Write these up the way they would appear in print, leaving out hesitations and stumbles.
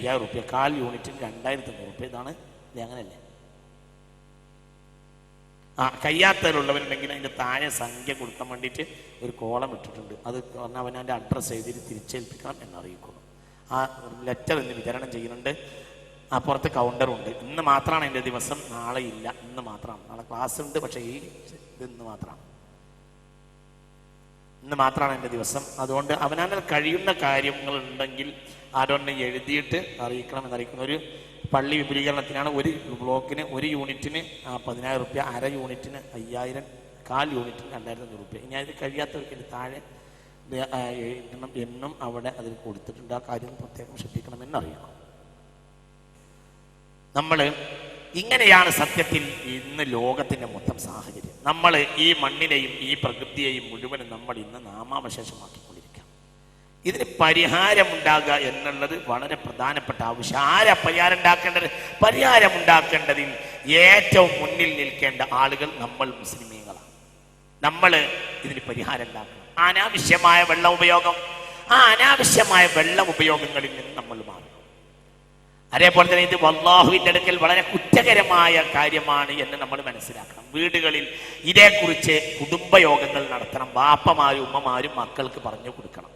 5000 കാൽ യൂണിറ്റിന് 2500. ഇതാണ് അങ്ങനെയല്ലേ? കയ്യാത്തലുള്ളവരുണ്ടെങ്കിൽ അതിൻ്റെ താഴെ സംഖ്യ കൊടുക്കാൻ വേണ്ടിയിട്ട് ഒരു കോളം ഇട്ടിട്ടുണ്ട്. അത് പറഞ്ഞാൽ അവനവൻ്റെ അഡ്രസ്സ് എഴുതിയിട്ട് തിരിച്ചേൽപ്പിക്കണം എന്നറിയിക്കുന്നു. ആ ലെറ്റർ ഇന്ന് വിതരണം ചെയ്യുന്നുണ്ട്. പുറത്ത് കൗണ്ടറുണ്ട്. ഇന്ന് മാത്രമാണ് എൻ്റെ ദിവസം, നാളെ ഇല്ല. ഇന്ന് മാത്രമാണ്. നാളെ ക്ലാസ് ഉണ്ട്, പക്ഷേ ഇന്ന് മാത്രമാണ് എൻ്റെ ദിവസം. അതുകൊണ്ട് അവനവന് കഴിയുന്ന കാര്യങ്ങളുണ്ടെങ്കിൽ ആരോടെ എഴുതിയിട്ട് അറിയിക്കണം എന്നറിയിക്കുന്നു. ഒരു പള്ളി വിപുലീകരണത്തിനാണ് ഒരു ബ്ലോക്കിന് 1 യൂണിറ്റിന് 10000 രൂപ, അര യൂണിറ്റിന് 5000, കാൽ യൂണിറ്റിന് 2500 രൂപ. ഇനി അത് കഴിയാത്തവർക്ക് താഴെ എഴുതണം എന്നും അവിടെ അതിൽ കൊടുത്തിട്ടുണ്ട്. ആ കാര്യം പ്രത്യേകം ശ്രദ്ധിക്കണമെന്ന് അറിയിക്കും. നമ്മൾ ഇങ്ങനെയാണ് സത്യത്തിൽ ഇന്ന് ലോകത്തിൻ്റെ മൊത്തം സാഹചര്യം. നമ്മൾ ഈ മണ്ണിനെയും ഈ പ്രകൃതിയെയും മുഴുവനും നമ്മൾ ഇന്ന് നാമാവശേഷമാക്കിക്കൊണ്ടിരിക്കുക. ഇതിന് പരിഹാരമുണ്ടാകുക എന്നുള്ളത് വളരെ പ്രധാനപ്പെട്ട ആവശ്യം. ആരാ പരിഹാരമുണ്ടാക്കേണ്ടതിൽ ഏറ്റവും മുന്നിൽ നിൽക്കേണ്ട ആളുകൾ നമ്മൾ മുസ്ലിമീങ്ങളാണ്. നമ്മൾ ഇതിന് പരിഹാരം ഉണ്ടാക്കണം. അനാവശ്യമായ വെള്ളം ഉപയോഗം, അനാവശ്യമായ വെള്ളം ഉപയോഗങ്ങളിൽ നിന്ന് നമ്മൾ മാറണം. അതേപോലെ തന്നെ ഇത് അല്ലാഹുവിൻ്റെ അടുക്കൽ വളരെ കുറ്റകരമായ കാര്യമാണ് എന്ന് നമ്മൾ മനസ്സിലാക്കണം. വീടുകളിൽ ഇതേക്കുറിച്ച് കുടുംബയോഗങ്ങൾ നടത്തണം. ബാപ്പമാരും ഉമ്മമാരും മക്കൾക്ക് പറഞ്ഞു കൊടുക്കണം.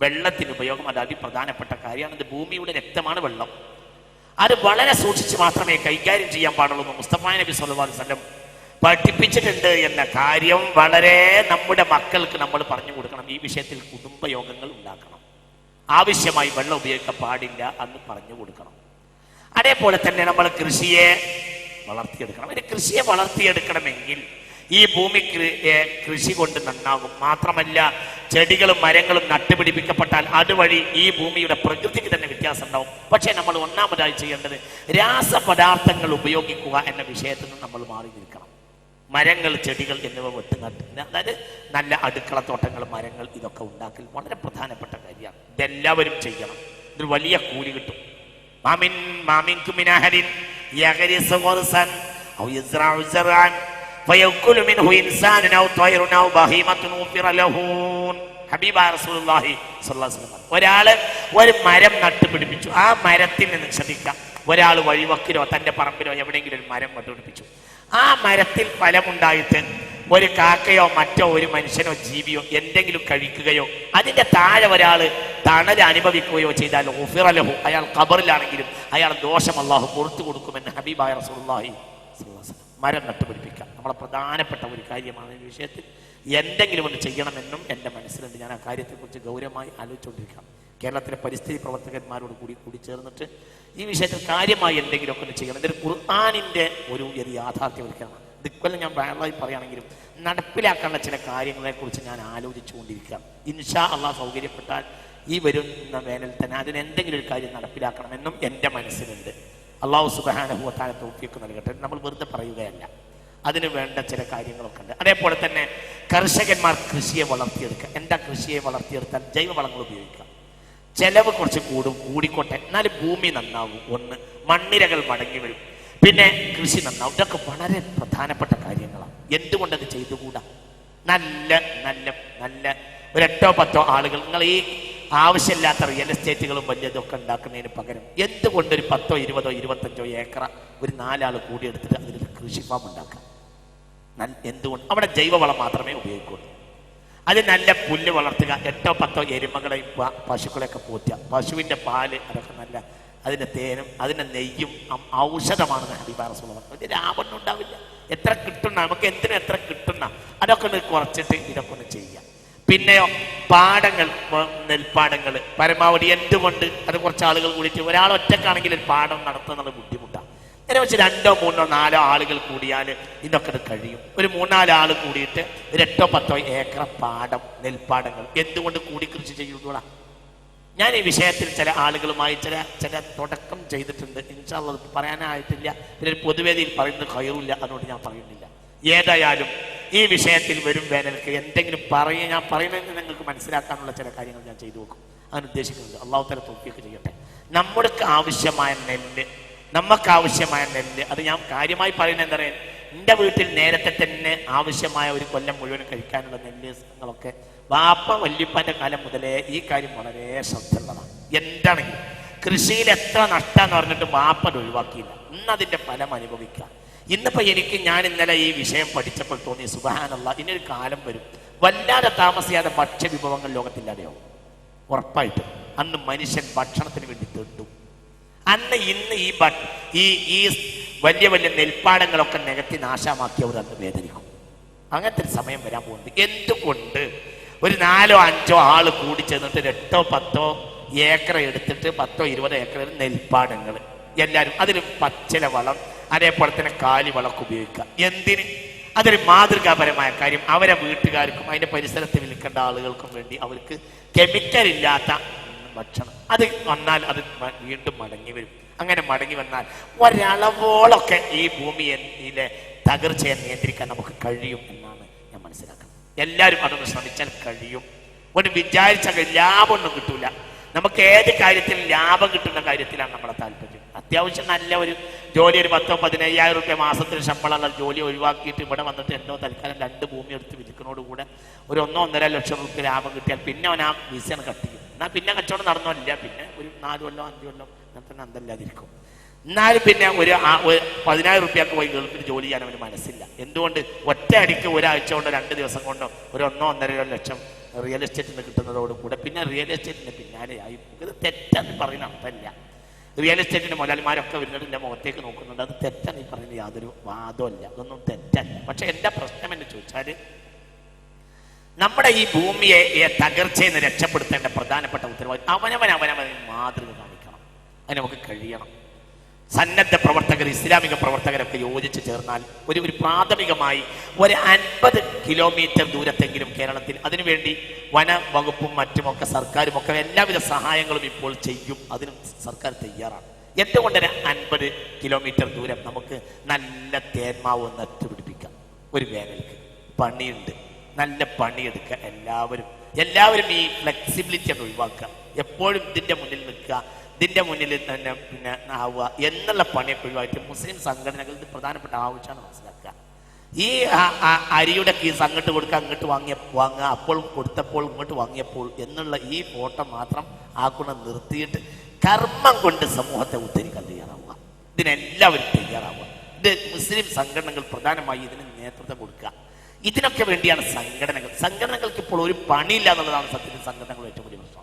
വെള്ളത്തിന് ഉപയോഗം അത് അതിപ്രധാനപ്പെട്ട കാര്യമാണ്. ഇത് ഭൂമിയുടെ രക്തമാണ് വെള്ളം. അത് വളരെ സൂക്ഷിച്ച് മാത്രമേ കൈകാര്യം ചെയ്യാൻ പാടുള്ളൂ. മുസ്തഫ നബി സ്വല്ലല്ലാഹു അലൈഹി വസല്ലം പഠിപ്പിച്ചിട്ടുണ്ട് എന്ന കാര്യം വളരെ നമ്മുടെ മക്കൾക്ക് നമ്മൾ പറഞ്ഞു കൊടുക്കണം. ഈ വിഷയത്തിൽ കുടുംബയോഗങ്ങൾ ഉണ്ടാക്കണം. ആവശ്യമായി വെള്ളം ഉപയോഗിക്കാൻ പാടില്ല എന്ന് പറഞ്ഞു കൊടുക്കണം. അതേപോലെ തന്നെ നമ്മൾ കൃഷിയെ വളർത്തിയെടുക്കണം. കൃഷിയെ വളർത്തിയെടുക്കണമെങ്കിൽ ഈ ഭൂമി കൃഷി കൊണ്ട് നന്നാകും. മാത്രമല്ല, ചെടികളും മരങ്ങളും നട്ടുപിടിപ്പിക്കപ്പെട്ടാൽ അതുവഴി ഈ ഭൂമിയുടെ പ്രകൃതിക്ക് തന്നെ വ്യത്യാസം ഉണ്ടാവും. പക്ഷേ നമ്മൾ ഒന്നാമതായി ചെയ്യേണ്ടത് രാസപദാർത്ഥങ്ങൾ ഉപയോഗിക്കുക എന്ന വിഷയത്തിൽ നിന്ന് നമ്മൾ മാറി നിൽക്കണം. മരങ്ങൾ, ചെടികൾ എന്നിവ വെട്ടുനട്ട്, അതായത് നല്ല അടുക്കളത്തോട്ടങ്ങൾ, മരങ്ങൾ, ഇതൊക്കെ ഉണ്ടാക്കൽ വളരെ പ്രധാനപ്പെട്ട കാര്യമാണ്. ഇതെല്ലാവരും ചെയ്യണം. ഇതിൽ വലിയ കൂലി കിട്ടും. ഒരാള് ഒരു മരം നട്ടുപിടിപ്പിച്ചു. ആ മരത്തിൽ നിന്ന് ശ്രദ്ധിക്കാം, ഒരാൾ വഴിവക്കിലോ തന്റെ പറമ്പിലോ എവിടെയെങ്കിലും ഒരു മരം നട്ടുപിടിപ്പിച്ചു. ആ മരത്തിൽ ഫലമുണ്ടായിട്ട് ഒരു കാക്കയോ മറ്റോ ഒരു മനുഷ്യനോ ജീവിയോ എന്തെങ്കിലും കഴിക്കുകയോ അതിന്റെ താഴെ ഒരാൾ തണൽ അനുഭവിക്കുകയോ ചെയ്താൽ ഗുഫിറ ലഹു, അയാൾ ഖബറിലാണെങ്കിലും അയാൾ ദോഷം അല്ലാഹു പുറത്തു കൊടുക്കുമെന്ന് ഹബീബായ റസൂലുള്ളാഹി സ്വല്ലല്ലാഹു അലൈഹി വസല്ലം. മരം നട്ടുപിടിപ്പിക്കുക നമ്മളെ പ്രധാനപ്പെട്ട ഒരു കാര്യമാണ്. ഈ വിഷയത്തിൽ എന്തെങ്കിലും ഒന്ന് ചെയ്യണമെന്നും എൻ്റെ മനസ്സിലുണ്ട്. ഞാൻ ആ കാര്യത്തെക്കുറിച്ച് ഗൗരവമായി ആലോചിച്ചുകൊണ്ടിരിക്കണം. കേരളത്തിലെ പരിസ്ഥിതി പ്രവർത്തകന്മാരോട് കൂടി ചേർന്നിട്ട് ഈ വിഷയത്തിൽ കാര്യമായി എന്തെങ്കിലുമൊക്കെ ഒന്ന് ചെയ്യണം. ഇതൊരു ഖുർആനിൻ്റെ ഒരു യാഥാർത്ഥ്യവൽക്കരണം. ഇതുകൊല്ലം ഞാൻ വേറെയായി പറയുകയാണെങ്കിലും നടപ്പിലാക്കാനുള്ള ചില കാര്യങ്ങളെക്കുറിച്ച് ഞാൻ ആലോചിച്ചുകൊണ്ടിരിക്കുകയാണ്. ഇൻഷാ അല്ലാഹ് സൗകര്യപ്പെട്ടാൽ ഈ വരുന്ന വേനൽ തന്നെ അതിനെന്തെങ്കിലും ഒരു കാര്യം നടപ്പിലാക്കണമെന്നും എൻ്റെ മനസ്സിലുണ്ട്. അല്ലാഹു സുബ്ഹാനഹു വ തആല തൗഫീഖ് നൽകട്ടെ. നമ്മൾ വെറുതെ പറയുകയല്ല, അതിന് വേണ്ട ചില കാര്യങ്ങളൊക്കെ ഉണ്ട്. അതേപോലെ തന്നെ കർഷകന്മാർ കൃഷിയെ വളർത്തിയെടുക്കുക. എന്താ കൃഷിയെ വളർത്തിയെടുത്താൽ ജൈവവളങ്ങൾ ഉപയോഗിക്കുക. ചെലവ് കുറച്ച് കൂടിക്കോട്ടെ, എന്നാലും ഭൂമി നന്നാവും. ഒന്ന്, മണ്ണിരകൾ മടങ്ങി വരും. പിന്നെ കൃഷി നന്നാവും. ഇതൊക്കെ വളരെ പ്രധാനപ്പെട്ട കാര്യങ്ങളാണ്. എന്തുകൊണ്ടത് ചെയ്തുകൂടാ? നല്ല നല്ല നല്ല ഒരു 8-10 ആളുകൾ, നിങ്ങൾ ഈ ആവശ്യമില്ലാത്ത റിയൽ എസ്റ്റേറ്റുകളും വലിയതൊക്കെ ഉണ്ടാക്കുന്നതിന് പകരം എന്തുകൊണ്ട് ഒരു 10, 20, 25 ഏക്കർ ഒരു 4 ആൾ കൂടിയെടുത്തിട്ട് അതിലൊരു കൃഷി ഫാം ഉണ്ടാക്കുക? എന്തുകൊണ്ട്? അവിടെ ജൈവവളം മാത്രമേ ഉപയോഗിക്കുള്ളൂ. അത് നല്ല പുല്ല് വളർത്തുക, 8-10 എരുമകളെയും പശുക്കളെയൊക്കെ പോറ്റുക. പശുവിൻ്റെ പാല് അതൊക്കെ നല്ല, അതിൻ്റെ തേനും അതിൻ്റെ നെയ്യും ഔഷധമാണെന്ന് ഹബീബായ റസൂലുള്ളാഹി. വലിയ ലാഭമൊന്നും ഉണ്ടാവില്ല. എത്ര കിട്ടുന്ന നമുക്ക് എന്തിനും എത്ര കിട്ടുന്ന അതൊക്കെ ഒന്ന് കുറച്ചിട്ട് ഇതൊക്കെ ഒന്ന് ചെയ്യാം. പിന്നെയോ പാടങ്ങൾ, നെൽപ്പാടങ്ങൾ പരമാവധി എന്തുകൊണ്ട് അത് കുറച്ച് ആളുകൾ കൂടിയിട്ട്, ഒരാൾ ഒറ്റക്കാണെങ്കിൽ ഒരു പാടം നടത്തുന്നത് ബുദ്ധിമുട്ടാണ്. നേരെ വെച്ച് 2, 3, 4 ആളുകൾ കൂടിയാൽ ഇതൊക്കെ കഴിയും. ഒരു 3-4 ആൾ കൂടിയിട്ട് ഒരു 8-10 ഏക്കർ പാടം, നെൽപ്പാടങ്ങൾ എന്തുകൊണ്ട് കൂടി കൃഷി ചെയ്യുന്നൂടാ? ഞാൻ ഈ വിഷയത്തിൽ ചില ആളുകളുമായി ചില തുടക്കം ചെയ്തിട്ടുണ്ട്. ഇൻഷാ അല്ലാഹ് പറയാനായിട്ടില്ല. പിന്നെ ഒരു പൊതുവേദിയിൽ പറയുന്നത് ഖൈറില്ല, അതുകൊണ്ട് ഞാൻ പറയുന്നില്ല. ഏതായാലും ഈ വിഷയത്തിൽ വരും വേനൽക്ക് എന്തെങ്കിലും ഞാൻ പറയുന്നതിന് നിങ്ങൾക്ക് മനസ്സിലാക്കാനുള്ള ചില കാര്യങ്ങൾ ഞാൻ ചെയ്തു നോക്കും. അതിന് ഉദ്ദേശിക്കുന്നത് അല്ലാഹു തആല തൗഫീഖ് ചെയ്യട്ടെ. നമുക്ക് ആവശ്യമായ നെല്ല് അത് ഞാൻ കാര്യമായി പറയുന്നത് എന്താ പറയുക, എൻ്റെ വീട്ടിൽ നേരത്തെ തന്നെ ആവശ്യമായ ഒരു കൊല്ലം മുഴുവനും കഴിക്കാനുള്ള നെല്ലുകളൊക്കെ വാപ്പ വല്യപ്പാൻ്റെ കാലം മുതലേ ഈ കാര്യം വളരെ ശ്രദ്ധയുള്ളതാണ്. എന്താണെങ്കിലും കൃഷിയിൽ എത്ര നഷ്ടമെന്ന് പറഞ്ഞിട്ട് വാപ്പ ഒഴിവാക്കിയില്ല. ഇന്ന് അതിന്റെ ഫലം അനുഭവിക്കാം. ഇന്നിപ്പോ ഞാൻ ഇന്നലെ ഈ വിഷയം പഠിച്ചപ്പോൾ തോന്നി, സുബ്ഹാനല്ലാഹ്, ഇനിയൊരു കാലം വരും വല്ലാതെ താമസിയാതെ ഭക്ഷ്യവിഭവങ്ങൾ ലോകത്തില്ലാതെയാവും ഉറപ്പായിട്ടും. അന്ന് മനുഷ്യൻ ഭക്ഷണത്തിന് വേണ്ടി തെണ്ടും. അന്ന് ഇന്ന് ഈ വലിയ വലിയ നെൽപ്പാടങ്ങളൊക്കെ നികത്തി നാശമാക്കിയവർ അന്ന് വേദനിക്കും. അങ്ങനത്തെ ഒരു സമയം വരാൻ പോകുന്നത്. എന്തുകൊണ്ട് ഒരു 4 or 5 ആള് കൂടി ചെന്നിട്ട് 8 or 10 ഏക്കർ എടുത്തിട്ട് 10 or 20 ഏക്കർ നെൽപ്പാടങ്ങൾ എല്ലാവരും അതിൽ പച്ചില വളം അതേപോലെ തന്നെ കാലിവളമൊക്കെ ഉപയോഗിക്കുക. എന്തിന്? അതൊരു മാതൃകാപരമായ കാര്യം. അവരെ വീട്ടുകാർക്കും അതിന്റെ പരിസരത്ത് വിൽക്കേണ്ട ആളുകൾക്കും വേണ്ടി അവർക്ക് കെമിക്കൽ ഇല്ലാത്ത ഭക്ഷണം. അത് വന്നാൽ അത് വീണ്ടും മടങ്ങി വരും. അങ്ങനെ മടങ്ങി വന്നാൽ ഒരളവോളൊക്കെ ഈ ഭൂമിയിലെ തകർച്ചയെ നിയന്ത്രിക്കാൻ നമുക്ക് കഴിയും എന്നാണ് ഞാൻ മനസ്സിലാക്കുന്നത്. എല്ലാവരും അതൊന്ന് ശ്രമിച്ചാൽ കഴിയും. ഒരു വിചാരിച്ച ലാഭമൊന്നും കിട്ടൂല. നമുക്ക് ഏത് കാര്യത്തിൽ ലാഭം കിട്ടുന്ന കാര്യത്തിലാണ് നമ്മുടെ താല്പര്യം. അത്യാവശ്യം നല്ല ഒരു ജോലി, ഒരു 10,000 or 15,000 രൂപ മാസത്തിന് ശമ്പളമുള്ള ജോലി ഒഴിവാക്കിയിട്ട് ഇവിടെ വന്നിട്ട് എന്തോ തൽക്കാലം 2 ഭൂമി എടുത്ത് വിൽക്കുന്നതോടുകൂടെ ഒരു 1-1.5 ലക്ഷം രൂപ ലാഭം കിട്ടിയാൽ പിന്നെ അവൻ ആ വിസയാണ് കട്ട് ചെയ്യും. എന്നാൽ പിന്നെ കച്ചവടം നടന്നില്ല. പിന്നെ ഒരു 4 കൊല്ലം 5 കൊല്ലം അങ്ങനെ തന്നെ അന്തല്ലാതിരിക്കും. എന്നാലും പിന്നെ ഒരു 10,000 രൂപയ്ക്ക് പോയി ഗൾഫിൽ ജോലി ചെയ്യാൻ അവന് മനസ്സില്ല. എന്തുകൊണ്ട്? ഒറ്റ അടിക്ക് ഒരാഴ്ച കൊണ്ടോ 2 ദിവസം കൊണ്ടോ ഒരു 1-1.5 ലക്ഷം റിയൽ എസ്റ്റേറ്റിന് കിട്ടുന്നതോടുകൂടെ പിന്നെ റിയൽ എസ്റ്റേറ്റിന്റെ പിന്നാലെയായി. ഇത് തെറ്റാന്ന് പറയുന്ന അർത്ഥമില്ല. റിയൽ എസ്റ്റേറ്റിന്റെ മുതലാളിമാരൊക്കെ വരുന്നത് എൻ്റെ മുഖത്തേക്ക് നോക്കുന്നുണ്ട്. അത് തെറ്റാന്ന് ഈ പറയുന്നത് യാതൊരു വാദമല്ല. അതൊന്നും തെറ്റല്ല. പക്ഷെ എൻ്റെ പ്രശ്നം എന്ന് ചോദിച്ചാൽ, നമ്മുടെ ഈ ഭൂമിയെ തകർച്ചയിൽ നിന്ന് രക്ഷപ്പെടുത്തേണ്ട പ്രധാനപ്പെട്ട ഉത്തരവാദിത്വം അവനവൻ മാതൃക കാണിക്കണം. അതിന് നമുക്ക് കഴിയണം. സന്നദ്ധ പ്രവർത്തകർ, ഇസ്ലാമിക പ്രവർത്തകരൊക്കെ യോജിച്ച് ചേർന്നാൽ ഒരു പ്രാഥമികമായി ഒരു 50 കിലോമീറ്റർ ദൂരത്തെങ്കിലും കേരളത്തിൽ അതിനുവേണ്ടി വന വകുപ്പും മറ്റുമൊക്കെ സർക്കാരും ഒക്കെ എല്ലാവിധ സഹായങ്ങളും ഇപ്പോൾ ചെയ്യും. അതിനും സർക്കാർ തയ്യാറാണ്. എന്തുകൊണ്ട് 50 കിലോമീറ്റർ ദൂരം നമുക്ക് നല്ല തേന്മാവ് നട്ടുപിടിപ്പിക്കാം. ഒരു വേനൽക്ക് പണിയുണ്ട്, നല്ല പണിയെടുക്കുക. എല്ലാവരും ഈ ഫ്ലെക്സിബിലിറ്റി ഒന്ന് ഒഴിവാക്കുക. എപ്പോഴും ഇതിന്റെ മുന്നിൽ നിൽക്കുക, ഇതിന്റെ മുന്നിൽ തന്നെ പിന്നെ ആവുക എന്നുള്ള പണിയൊക്കെ ഒഴിവാക്കി മുസ്ലിം സംഘടനകളുടെ പ്രധാനപ്പെട്ട ആവശ്യമാണ് മനസ്സിലാക്കുക. ഈ അരിയുടെ കീസ് അങ്ങോട്ട് കൊടുക്കുക, അങ്ങോട്ട് വാങ്ങുക, അപ്പോൾ കൊടുത്തപ്പോൾ ഇങ്ങോട്ട് വാങ്ങിയപ്പോൾ എന്നുള്ള ഈ ഫോട്ടോ മാത്രം ആക്കുണം നിർത്തിയിട്ട് കർമ്മം കൊണ്ട് സമൂഹത്തെ ഉദ്ധരിക്കാൻ തയ്യാറാവുക. ഇതിനെല്ലാവരും തയ്യാറാവുക. ഇത് മുസ്ലിം സംഘടനകൾ പ്രധാനമായി ഇതിന് നേതൃത്വം കൊടുക്കുക. ഇതിനൊക്കെ വേണ്ടിയാണ് സംഘടനകൾക്ക് ഇപ്പോൾ ഒരു പണിയില്ല എന്നുള്ളതാണ് സത്യത്തിൽ സംഘടനകൾ ഏറ്റവും വലിയ പ്രശ്നം.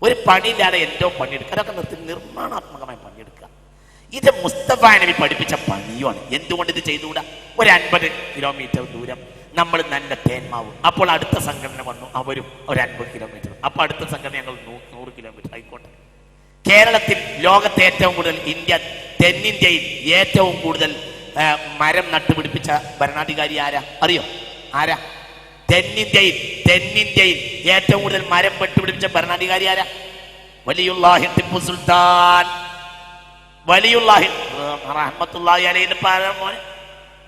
ഒരു പണിയില്ലാതെ എന്തോ പണിയെടുക്കുക, അതൊക്കെ നിർത്തി നിർമ്മാണാത്മകമായി പണിയെടുക്കുക. ഇത് മുസ്തഫ നബി പഠിപ്പിച്ച പണിയുമാണ്. എന്തുകൊണ്ട് ഇത് ചെയ്തുകൂടാ? ഒരു 50 കിലോമീറ്റർ ദൂരം നമ്മൾ നല്ല തേന്മാവും. അപ്പോൾ അടുത്ത സംഘടന വന്നു, അവരും ഒരു 50 കിലോമീറ്റർ. അപ്പോൾ അടുത്ത സംഘടന ഞങ്ങൾ 100 കിലോമീറ്റർ ആയിക്കോട്ടെ. കേരളത്തിൽ ലോകത്തെ ഏറ്റവും കൂടുതൽ തെന്നിന്ത്യയിൽ ഏറ്റവും കൂടുതൽ മരം നട്ടുപിടിപ്പിച്ച ഭരണാധികാരി ആരാ അറിയോ? ആരാ? തെന്നിന്ത്യയിൽ ഏറ്റവും കൂടുതൽ മരം വെട്ടുപിടിപ്പിച്ച ഭരണാധികാരി ആരാ? വലിയുല്ലാഹി ടിപ്പു സുൽത്താൻ. വലിയുല്ലാഹി റഹ്മത്തുള്ളാഹി അലൈഹി,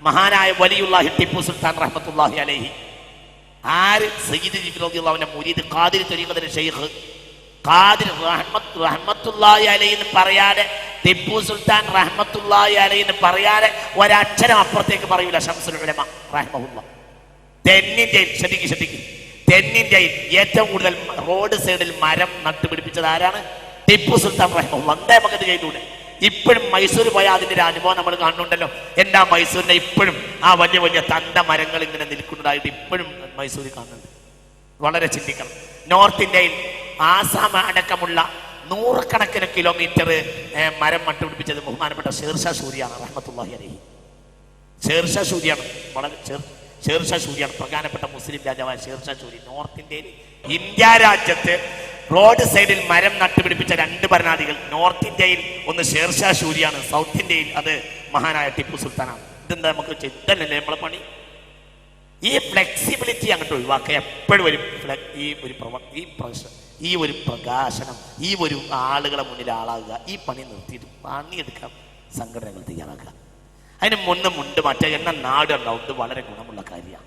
മഹാനായ വലിയുല്ലാഹി ടിപ്പു സുൽത്താൻ റഹ്മത്തുള്ളാഹി അലൈഹി. ആര്? സയ്യിദ് ജിഫ്രി റളിയല്ലാഹു അൻഹു മുരീദ് ഖാദിരി തരീഖത്തിന്റെ ശൈഖ് ഖാദിർ റഹ്മത്തുള്ളാഹി അലൈഹി എന്ന് പറയാതെ, ടിപ്പു സുൽത്താൻ റഹ്മത്തുള്ളാഹി അലൈഹി എന്ന് പറയാതെ ഒരക്ഷരം അപ്പുറത്തേക്ക് പറയൂല ശംസുൽ ഉലമ റഹിമഹുല്ലാഹ്. തെന്നിന്ത്യയിൽ ശ്രദ്ധിക്കും, തെന്നിന്ത്യയിൽ ഏറ്റവും കൂടുതൽ റോഡ് സൈഡിൽ മരം നട്ടുപിടിപ്പിച്ചത് ആരാണ്? ടിപ്പു സുൽത്താൻ റഹിമഹുല്ലാഹ്. എന്താ നമുക്കത് ചെയ്തൂടെ? ഇപ്പോഴും മൈസൂർ പോയാൽ അതിന്റെ ഒരു അനുഭവം നമ്മൾ കാണുന്നുണ്ടല്ലോ. എന്താ മൈസൂരിന്റെ ഇപ്പോഴും ആ വലിയ വലിയ തണ്ട മരങ്ങൾ ഇങ്ങനെ നിൽക്കുന്നതായിട്ട് ഇപ്പോഴും മൈസൂരിൽ കാണുന്നുണ്ട്. വളരെ ചിന്തിക്കണം. നോർത്ത് ഇന്ത്യയിൽ ആസാം അടക്കമുള്ള 100 കണക്കിന് കിലോമീറ്റർ മരം നട്ടുപിടിപ്പിച്ചത് ബഹുമാനപ്പെട്ട ഷേർഷാ സൂരിയാണ് റഹ്മത്തുള്ളാഹി അലൈഹി. ഷേർഷാ സൂരിയാണ്, ഷേർഷാ സൂരിയാണ് പ്രധാനപ്പെട്ട മുസ്ലിം രാജാവായ ഷേർഷാ സൂരി. നോർത്ത് ഇന്ത്യയിൽ, ഇന്ത്യ രാജ്യത്ത് റോഡ് സൈഡിൽ മരം നട്ടുപിടിപ്പിച്ച 2 ഭരണാധികൾ. നോർത്ത് ഇന്ത്യയിൽ ഒന്ന് ഷേർഷാ സൂരിയാണ്, സൗത്ത് ഇന്ത്യയിൽ അത് മഹാനായ ടിപ്പു സുൽത്താനാണ്. ഇതെന്താ നമുക്ക് ചിന്തല്ലേ നമ്മളെ പണി? ഈ ഫ്ലെക്സിബിലിറ്റി അങ്ങോട്ട് ഒഴിവാക്കുക. എപ്പോഴും ഈ ഒരു പ്രകാശനം, ഈ ഒരു ആളുകളെ മുന്നിൽ ആളാകുക, ഈ പണി നിർത്തിയിട്ട് പണിയെടുക്കാൻ സംഘടനകൾ തയ്യാറാക്കുക. അതിന് മുണ്ട് മറ്റേ എന്ന നാട് ഉണ്ടാവും. ഇത് വളരെ ഗുണമുള്ള കാര്യമാണ്.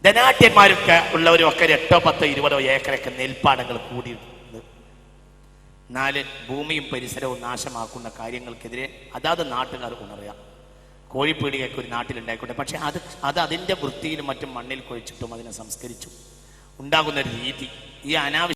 ധനാഢ്യന്മാരൊക്കെ ഉള്ളവരും ഒക്കെ 8, 10, 20 ഏക്കറൊക്കെ നെൽപ്പാടങ്ങൾ കൂടി 4 ഭൂമിയും പരിസരവും നാശമാക്കുന്ന കാര്യങ്ങൾക്കെതിരെ അതാത് നാട്ടുകാർ ഉണരുക. കോഴിപ്പീടികയൊക്കെ ഒരു നാട്ടിലുണ്ടായിക്കോട്ടെ, പക്ഷെ അത് അതിൻ്റെ വൃത്തിയിലും മറ്റും മണ്ണിൽ കുഴിച്ചിട്ടും അതിനെ സംസ്കരിച്ചു ഉണ്ടാകുന്ന ഒരു രീതി, ഈ അനാവശ്യ